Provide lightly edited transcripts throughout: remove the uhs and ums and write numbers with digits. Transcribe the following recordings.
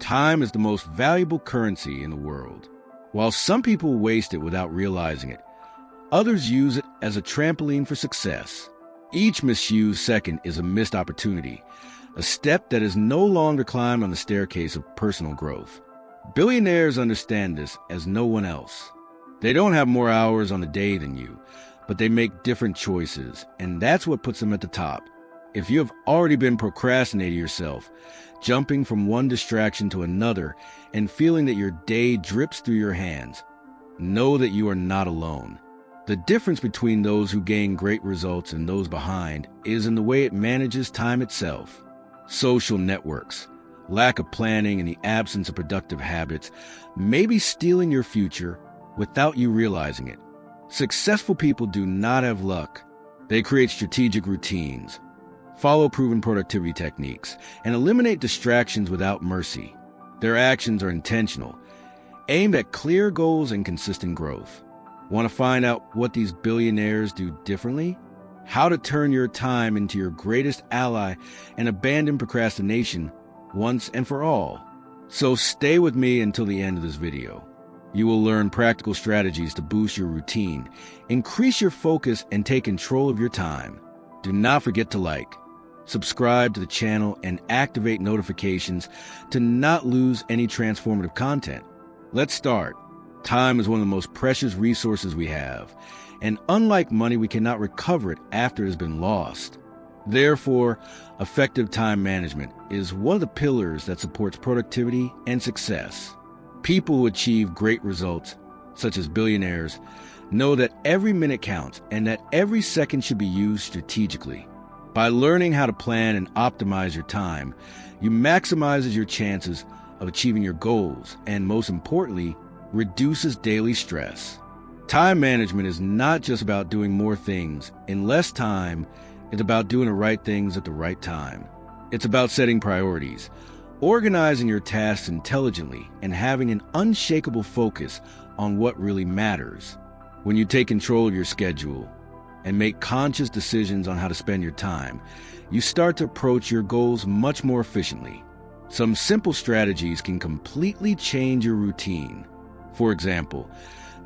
Time is the most valuable currency in the world. While some people waste it without realizing it, others use it as a trampoline for success. Each misused second is a missed opportunity, a step that is no longer climbed on the staircase of personal growth. Billionaires understand this as no one else. They don't have more hours on the day than you, but they make different choices, and that's what puts them at the top. If you have already been procrastinating yourself, jumping from one distraction to another, and feeling that your day drips through your hands, know that you are not alone. The difference between those who gain great results and those behind is in the way it manages time itself. Social networks, lack of planning, and the absence of productive habits may be stealing your future without you realizing it. Successful people do not have luck. They create strategic routines, follow proven productivity techniques, and eliminate distractions without mercy. Their actions are intentional, aimed at clear goals and consistent growth. Want to find out what these billionaires do differently? How to turn your time into your greatest ally and abandon procrastination once and for all. So stay with me until the end of this video. You will learn practical strategies to boost your routine, increase your focus, and take control of your time. Do not forget to like, subscribe to the channel, and activate notifications to not lose any transformative content. Let's start. Time is one of the most precious resources we have, and unlike money, we cannot recover it after it has been lost. Therefore, effective time management is one of the pillars that supports productivity and success. People who achieve great results, such as billionaires, know that every minute counts and that every second should be used strategically. By learning how to plan and optimize your time, you maximize your chances of achieving your goals and, most importantly, reduces daily stress. Time management is not just about doing more things in less time. It's about doing the right things at the right time. It's about setting priorities, organizing your tasks intelligently, and having an unshakable focus on what really matters. When you take control of your schedule and make conscious decisions on how to spend your time, you start to approach your goals much more efficiently. Some simple strategies can completely change your routine. For example,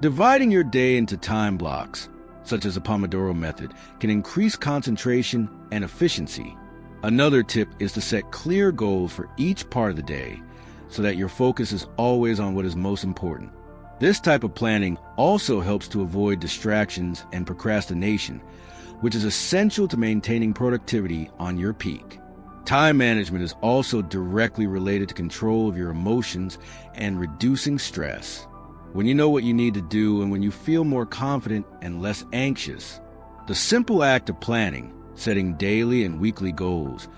dividing your day into time blocks, such as a Pomodoro method, can increase concentration and efficiency. Another tip is to set clear goals for each part of the day so that your focus is always on what is most important. This type of planning also helps to avoid distractions and procrastination, which is essential to maintaining productivity on your peak. Time management is also directly related to control of your emotions and reducing stress. When you know what you need to do and when you feel more confident and less anxious, the simple act of planning, setting daily and weekly goals,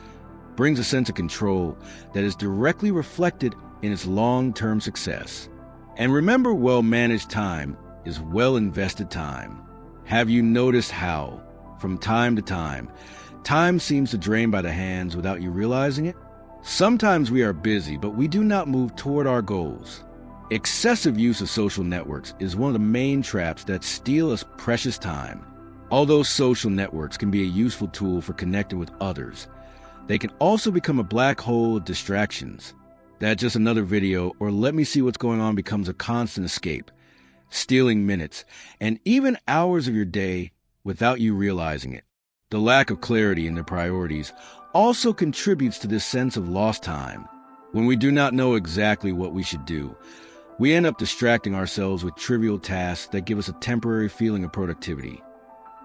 brings a sense of control that is directly reflected in its long-term success. And remember, well-managed time is well-invested time. Have you noticed how, from time to time seems to drain by the hands without you realizing it? Sometimes we are busy, but we do not move toward our goals. Excessive use of social networks is one of the main traps that steal us precious time. Although social networks can be a useful tool for connecting with others, they can also become a black hole of distractions. That's just another video, or let me see what's going on becomes a constant escape, stealing minutes and even hours of your day without you realizing it. The lack of clarity in their priorities also contributes to this sense of lost time. When we do not know exactly what we should do, we end up distracting ourselves with trivial tasks that give us a temporary feeling of productivity,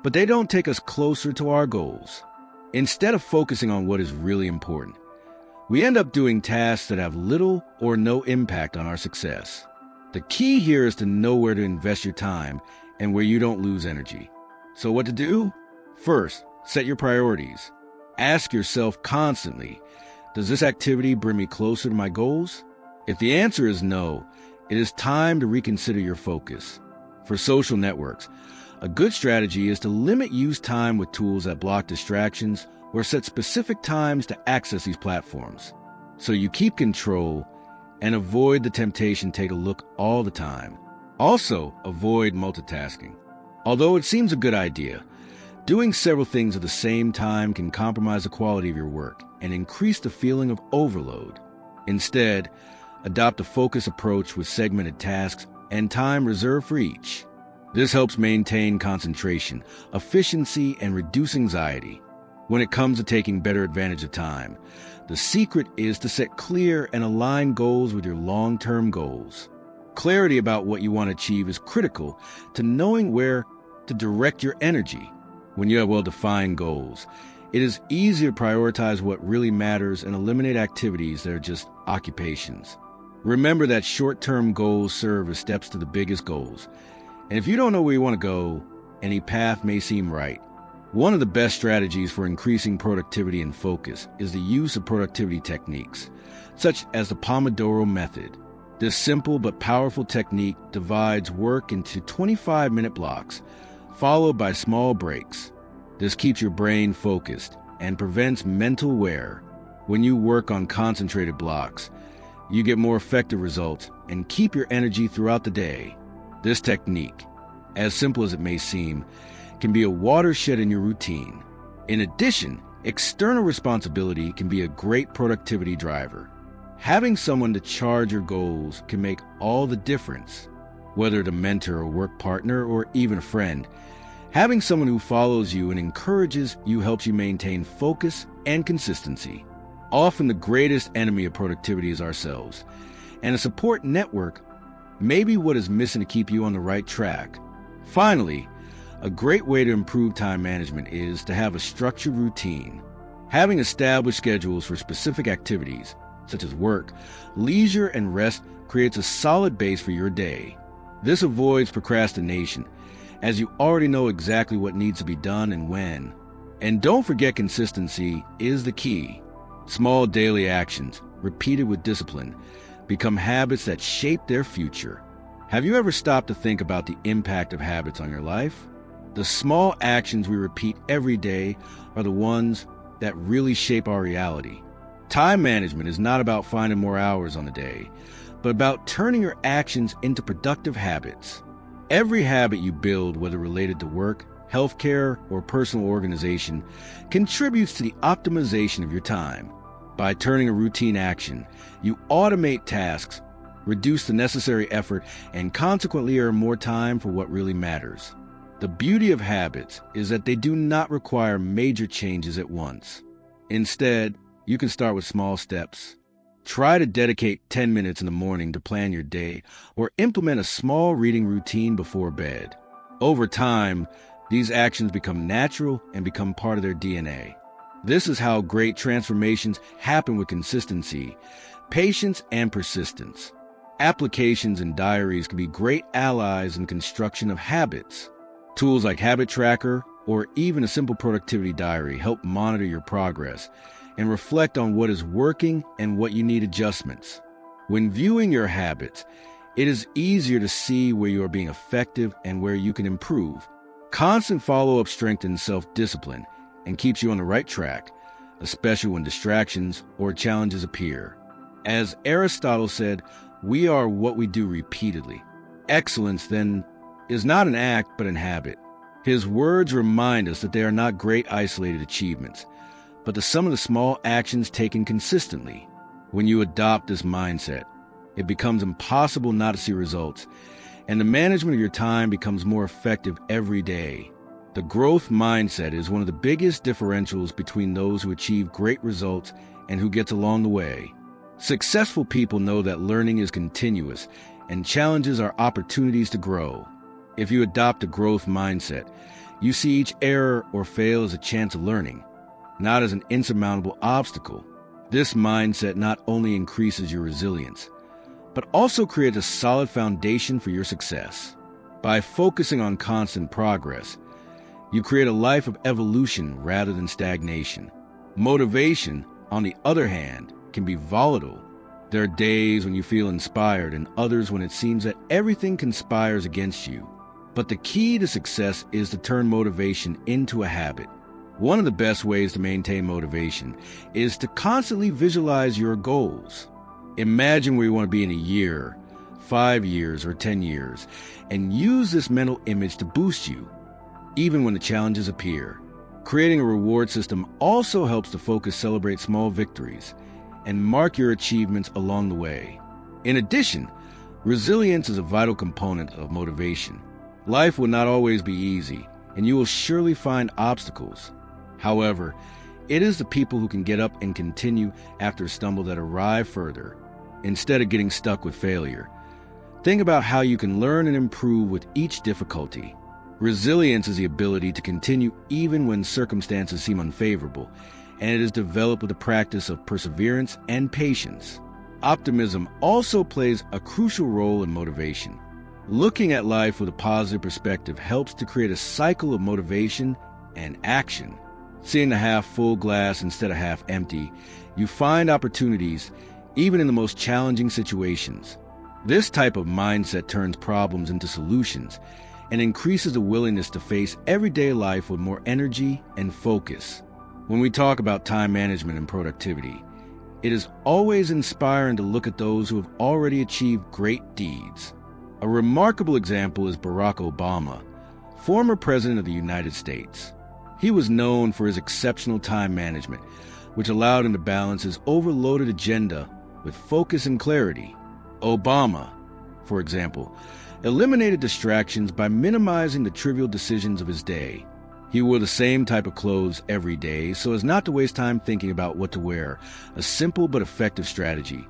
but they don't take us closer to our goals. Instead of focusing on what is really important, we end up doing tasks that have little or no impact on our success. The key here is to know where to invest your time and where you don't lose energy. So what to do? First, set your priorities. Ask yourself constantly, does this activity bring me closer to my goals? If the answer is no, it is time to reconsider your focus. For social networks, a good strategy is to limit use time with tools that block distractions or set specific times to access these platforms, so you keep control and avoid the temptation to take a look all the time. Also, avoid multitasking. Although it seems a good idea, doing several things at the same time can compromise the quality of your work and increase the feeling of overload. Instead, adopt a focused approach with segmented tasks and time reserved for each. This helps maintain concentration, efficiency, and reduce anxiety. When it comes to taking better advantage of time, the secret is to set clear and aligned goals with your long-term goals. Clarity about what you want to achieve is critical to knowing where to direct your energy. When you have well-defined goals, it is easier to prioritize what really matters and eliminate activities that are just occupations. Remember that short-term goals serve as steps to the biggest goals. And if you don't know where you want to go, any path may seem right. One of the best strategies for increasing productivity and focus is the use of productivity techniques, such as the Pomodoro method. This simple but powerful technique divides work into 25-minute blocks, followed by small breaks. This keeps your brain focused and prevents mental wear. When you work on concentrated blocks, you get more effective results and keep your energy throughout the day. This technique, as simple as it may seem, can be a watershed in your routine. In addition, external responsibility can be a great productivity driver. Having someone to charge your goals can make all the difference. Whether it's a mentor, a work partner, or even a friend, having someone who follows you and encourages you helps you maintain focus and consistency. Often the greatest enemy of productivity is ourselves, and a support network may be what is missing to keep you on the right track. Finally, a great way to improve time management is to have a structured routine. Having established schedules for specific activities, such as work, leisure, and rest, creates a solid base for your day. This avoids procrastination, as you already know exactly what needs to be done and when. And don't forget, consistency is the key. Small daily actions, repeated with discipline, become habits that shape their future. Have you ever stopped to think about the impact of habits on your life? The small actions we repeat every day are the ones that really shape our reality. Time management is not about finding more hours on the day, but about turning your actions into productive habits. Every habit you build, whether related to work, healthcare, or personal organization, contributes to the optimization of your time. By turning a routine action, you automate tasks, reduce the necessary effort, and consequently earn more time for what really matters. The beauty of habits is that they do not require major changes at once. Instead, you can start with small steps. Try to dedicate 10 minutes in the morning to plan your day or implement a small reading routine before bed. Over time, these actions become natural and become part of their DNA. This is how great transformations happen with consistency, patience, and persistence. Applications and diaries can be great allies in the construction of habits. Tools like Habit Tracker or even a simple productivity diary help monitor your progress and reflect on what is working and what you need adjustments. When viewing your habits, it is easier to see where you are being effective and where you can improve. Constant follow-up strengthens self-discipline and keeps you on the right track, especially when distractions or challenges appear. As Aristotle said, we are what we do repeatedly. Excellence, then, is not an act but an habit. His words remind us that they are not great isolated achievements, but the sum of the small actions taken consistently. When you adopt this mindset, it becomes impossible not to see results, and the management of your time becomes more effective every day. The growth mindset is one of the biggest differentials between those who achieve great results and who gets along the way. Successful people know that learning is continuous, and challenges are opportunities to grow. If you adopt a growth mindset, you see each error or fail as a chance of learning, not as an insurmountable obstacle. This mindset not only increases your resilience, but also creates a solid foundation for your success. By focusing on constant progress, you create a life of evolution rather than stagnation. Motivation, on the other hand, can be volatile. There are days when you feel inspired and others when it seems that everything conspires against you. But the key to success is to turn motivation into a habit. One of the best ways to maintain motivation is to constantly visualize your goals. Imagine where you want to be in a year, 5 years, or 10 years, and use this mental image to boost you, even when the challenges appear. Creating a reward system also helps the focus celebrate small victories. and mark your achievements along the way. In addition, resilience is a vital component of motivation. Life will not always be easy, and you will surely find obstacles. However, it is the people who can get up and continue after a stumble that arrive further, instead of getting stuck with failure. Think about how you can learn and improve with each difficulty. Resilience is the ability to continue even when circumstances seem unfavorable, and it is developed with the practice of perseverance and patience. Optimism also plays a crucial role in motivation. Looking at life with a positive perspective helps to create a cycle of motivation and action. Seeing the half-full glass instead of half empty, you find opportunities even in the most challenging situations. This type of mindset turns problems into solutions and increases the willingness to face everyday life with more energy and focus. When we talk about time management and productivity, it is always inspiring to look at those who have already achieved great deeds. A remarkable example is Barack Obama, former President of the United States. He was known for his exceptional time management, which allowed him to balance his overloaded agenda with focus and clarity. Obama, for example, eliminated distractions by minimizing the trivial decisions of his day. He wore the same type of clothes every day so as not to waste time thinking about what to wear, a simple but effective strategy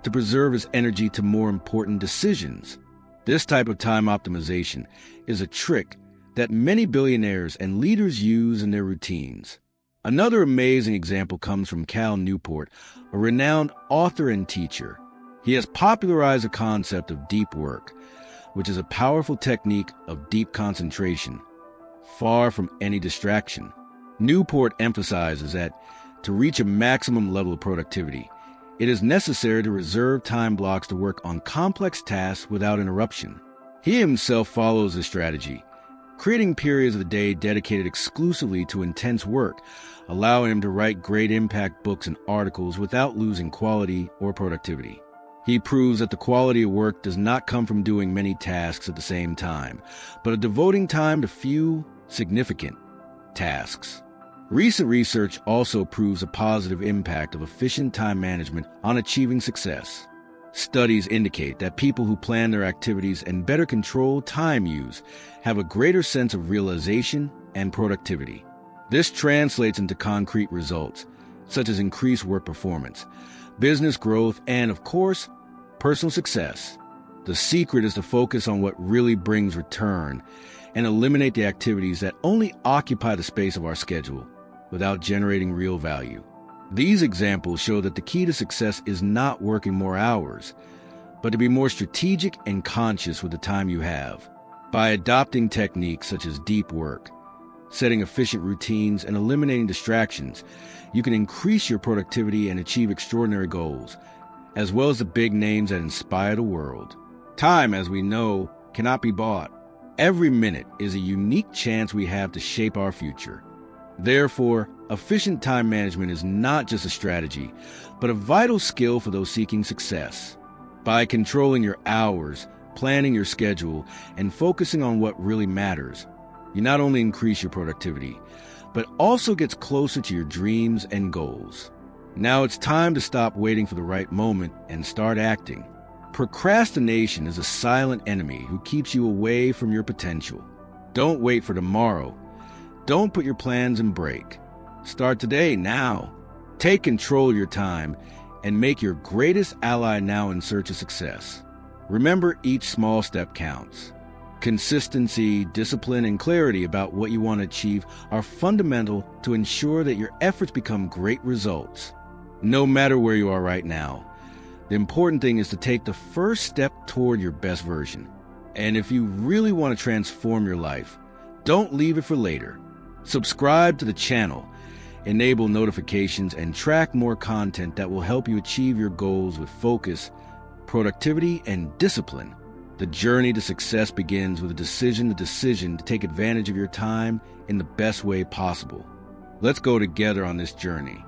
to preserve his energy to more important decisions. This type of time optimization is a trick that many billionaires and leaders use in their routines. Another amazing example comes from Cal Newport, a renowned author and teacher. He has popularized the concept of deep work, which is a powerful technique of deep concentration, far from any distraction. Newport emphasizes that to reach a maximum level of productivity, it is necessary to reserve time blocks to work on complex tasks without interruption. He himself follows this strategy, creating periods of the day dedicated exclusively to intense work, allowing him to write great impact books and articles without losing quality or productivity. He proves that the quality of work does not come from doing many tasks at the same time, but of devoting time to few, significant tasks. Recent research also proves a positive impact of efficient time management on achieving success. Studies indicate that people who plan their activities and better control time use have a greater sense of realization and productivity. This translates into concrete results, such as increased work performance, business growth, and, of course, personal success. The secret is to focus on what really brings return and eliminate the activities that only occupy the space of our schedule without generating real value. These examples show that the key to success is not working more hours, but to be more strategic and conscious with the time you have. By adopting techniques such as deep work, setting efficient routines, and eliminating distractions, you can increase your productivity and achieve extraordinary goals, as well as the big names that inspire the world. Time, as we know, cannot be bought. Every minute is a unique chance we have to shape our future. Therefore, efficient time management is not just a strategy, but a vital skill for those seeking success. By controlling your hours, planning your schedule, and focusing on what really matters, you not only increase your productivity, but also gets closer to your dreams and goals. Now it's time to stop waiting for the right moment and start acting. Procrastination is a silent enemy who keeps you away from your potential. Don't wait for tomorrow. Don't put your plans in break. Start today, now. Take control of your time and make your greatest ally now in search of success. Remember, each small step counts. Consistency, discipline, and clarity about what you want to achieve are fundamental to ensure that your efforts become great results. No matter where you are right now, the important thing is to take the first step toward your best version. And if you really want to transform your life, don't leave it for later. Subscribe to the channel, enable notifications, and track more content that will help you achieve your goals with focus, productivity, and discipline. The journey to success begins with a decision to take advantage of your time in the best way possible. Let's go together on this journey.